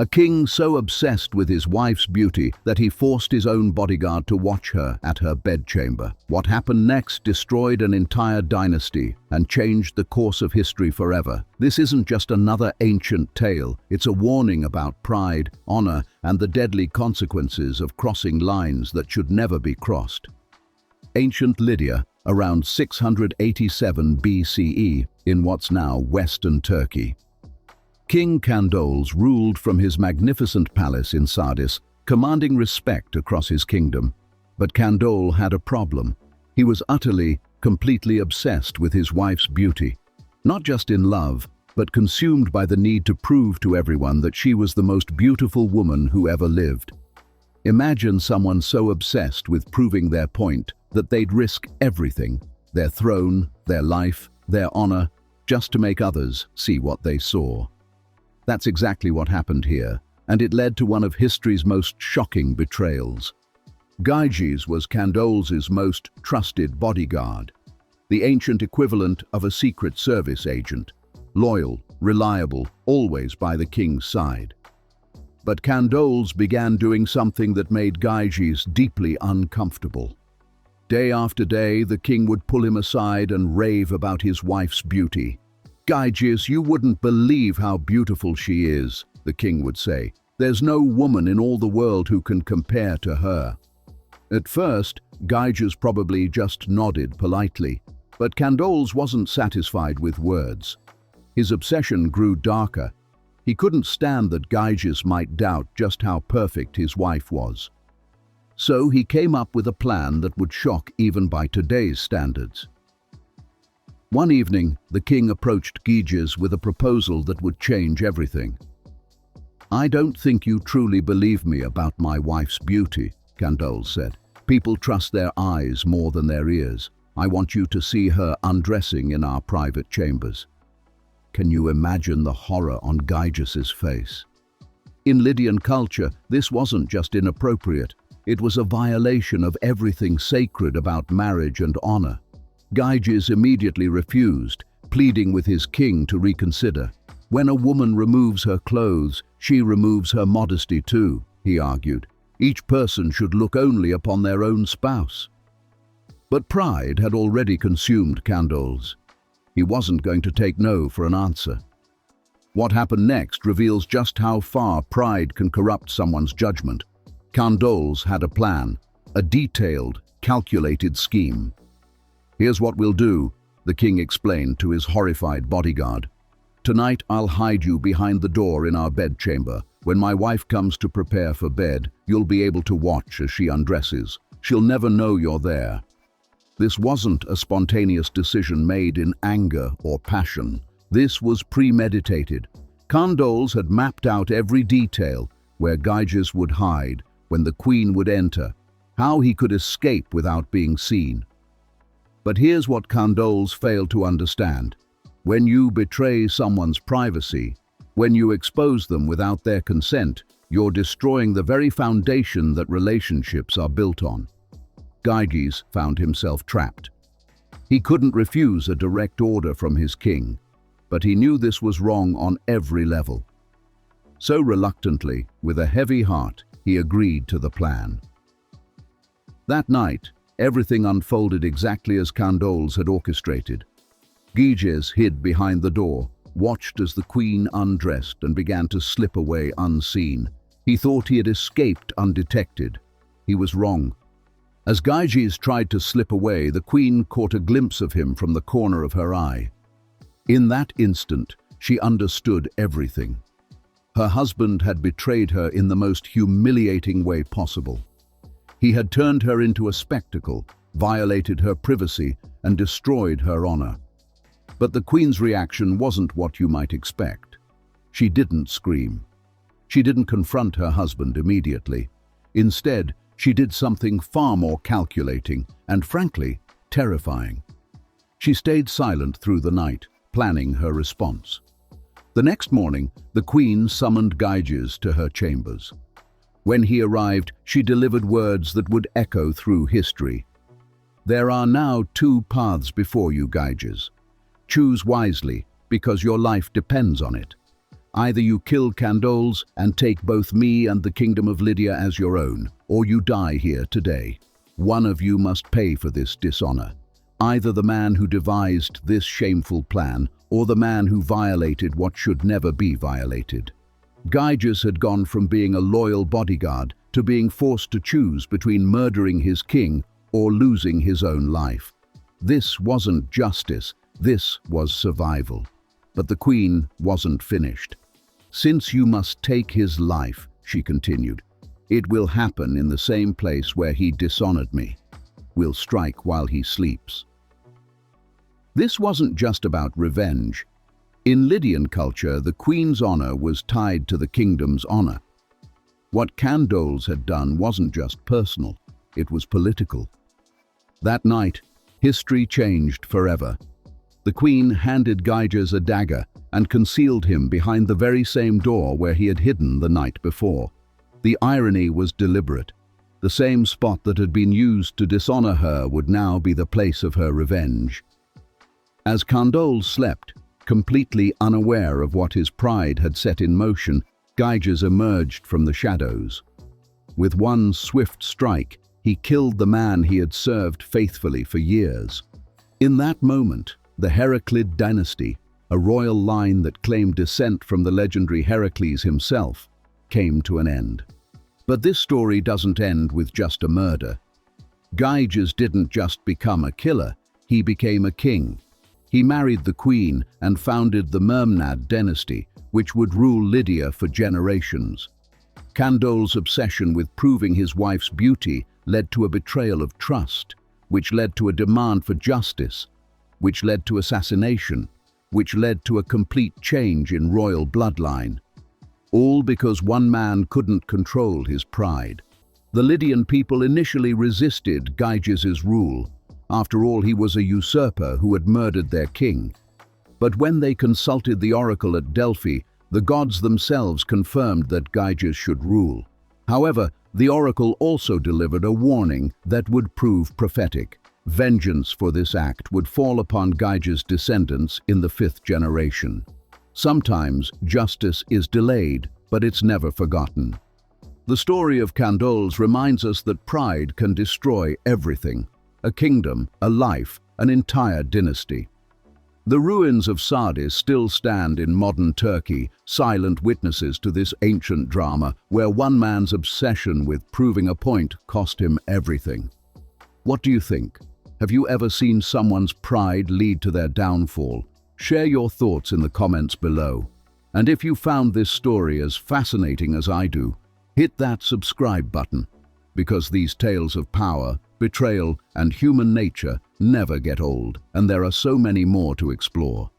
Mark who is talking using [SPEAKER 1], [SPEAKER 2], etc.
[SPEAKER 1] A king so obsessed with his wife's beauty that he forced his own bodyguard to watch her at her bedchamber. What happened next destroyed an entire dynasty and changed the course of history forever. This isn't just another ancient tale, it's a warning about pride, honor, and the deadly consequences of crossing lines that should never be crossed. Ancient Lydia, around 687 BCE, in what's now Western Turkey. King Candaules ruled from his magnificent palace in Sardis, commanding respect across his kingdom. But Candaules had a problem. He was utterly, completely obsessed with his wife's beauty. Not just in love, but consumed by the need to prove to everyone that she was the most beautiful woman who ever lived. Imagine someone so obsessed with proving their point that they'd risk everything, their throne, their life, their honor, just to make others see what they saw. That's exactly what happened here, and it led to one of history's most shocking betrayals. Gyges was Candaules' most trusted bodyguard, the ancient equivalent of a Secret Service agent, loyal, reliable, always by the king's side. But Candaules began doing something that made Gyges deeply uncomfortable. Day after day, the king would pull him aside and rave about his wife's beauty. "Gyges, you wouldn't believe how beautiful she is," the king would say. "There's no woman in all the world who can compare to her." At first, Gyges probably just nodded politely, but Candaules wasn't satisfied with words. His obsession grew darker. He couldn't stand that Gyges might doubt just how perfect his wife was. So he came up with a plan that would shock even by today's standards. One evening, the king approached Gyges with a proposal that would change everything. "I don't think you truly believe me about my wife's beauty," Candaules said. "People trust their eyes more than their ears. I want you to see her undressing in our private chambers." Can you imagine the horror on Gyges' face? In Lydian culture, this wasn't just inappropriate. It was a violation of everything sacred about marriage and honor. Gyges immediately refused, pleading with his king to reconsider. "When a woman removes her clothes, she removes her modesty too," he argued. "Each person should look only upon their own spouse." But pride had already consumed Candaules. He wasn't going to take no for an answer. What happened next reveals just how far pride can corrupt someone's judgment. Candaules had a plan, a detailed, calculated scheme. "Here's what we'll do," the king explained to his horrified bodyguard. "Tonight I'll hide you behind the door in our bedchamber. When my wife comes to prepare for bed, you'll be able to watch as she undresses. She'll never know you're there." This wasn't a spontaneous decision made in anger or passion. This was premeditated. Candaules had mapped out every detail: where Gyges would hide, when the queen would enter, how he could escape without being seen. But here's what Candaules failed to understand. When you betray someone's privacy, when you expose them without their consent, you're destroying the very foundation that relationships are built on. Gyges found himself trapped. He couldn't refuse a direct order from his king, but he knew this was wrong on every level. So reluctantly, with a heavy heart, he agreed to the plan. That night, everything unfolded exactly as Candaules had orchestrated. Gyges hid behind the door, watched as the queen undressed and began to slip away unseen. He thought he had escaped undetected. He was wrong. As Gyges tried to slip away, the queen caught a glimpse of him from the corner of her eye. In that instant, she understood everything. Her husband had betrayed her in the most humiliating way possible. He had turned her into a spectacle, violated her privacy, and destroyed her honor. But the queen's reaction wasn't what you might expect. She didn't scream. She didn't confront her husband immediately. Instead, she did something far more calculating and, frankly, terrifying. She stayed silent through the night, planning her response. The next morning, the queen summoned Gyges to her chambers. When he arrived, she delivered words that would echo through history. "There are now two paths before you, Gyges. Choose wisely, because your life depends on it. Either you kill Candaules and take both me and the kingdom of Lydia as your own, or you die here today. One of you must pay for this dishonor. Either the man who devised this shameful plan, or the man who violated what should never be violated. Gyges had gone from being a loyal bodyguard to being forced to choose between murdering his king or losing his own life. This wasn't justice, this was survival. But the queen wasn't finished. "Since you must take his life," she continued, "it will happen in the same place where he dishonored me. We'll strike while he sleeps." This wasn't just about revenge. In Lydian culture, the queen's honor was tied to the kingdom's honor. What Candaules had done wasn't just personal, it was political. That night, history changed forever. The queen handed Gyges a dagger and concealed him behind the very same door where he had hidden the night before. The irony was deliberate. The same spot that had been used to dishonor her would now be the place of her revenge. As Candaules slept, completely unaware of what his pride had set in motion, Gyges emerged from the shadows. With one swift strike, he killed the man he had served faithfully for years. In that moment, the Heraclid Dynasty, a royal line that claimed descent from the legendary Heracles himself, came to an end. But this story doesn't end with just a murder. Gyges didn't just become a killer, he became a king. He married the queen and founded the Mermnad dynasty, which would rule Lydia for generations. Candaules' obsession with proving his wife's beauty led to a betrayal of trust, which led to a demand for justice, which led to assassination, which led to a complete change in royal bloodline. All because one man couldn't control his pride. The Lydian people initially resisted Gyges' rule. After all, he was a usurper who had murdered their king. But when they consulted the oracle at Delphi, the gods themselves confirmed that Gyges should rule. However, the oracle also delivered a warning that would prove prophetic. Vengeance for this act would fall upon Gyges' descendants in the 5th generation. Sometimes justice is delayed, but it's never forgotten. The story of Candaules reminds us that pride can destroy everything: a kingdom, a life, an entire dynasty. The ruins of Sardis still stand in modern Turkey, silent witnesses to this ancient drama where one man's obsession with proving a point cost him everything. What do you think? Have you ever seen someone's pride lead to their downfall? Share your thoughts in the comments below. And if you found this story as fascinating as I do, hit that subscribe button, because these tales of power, betrayal, and human nature never get old, and there are so many more to explore.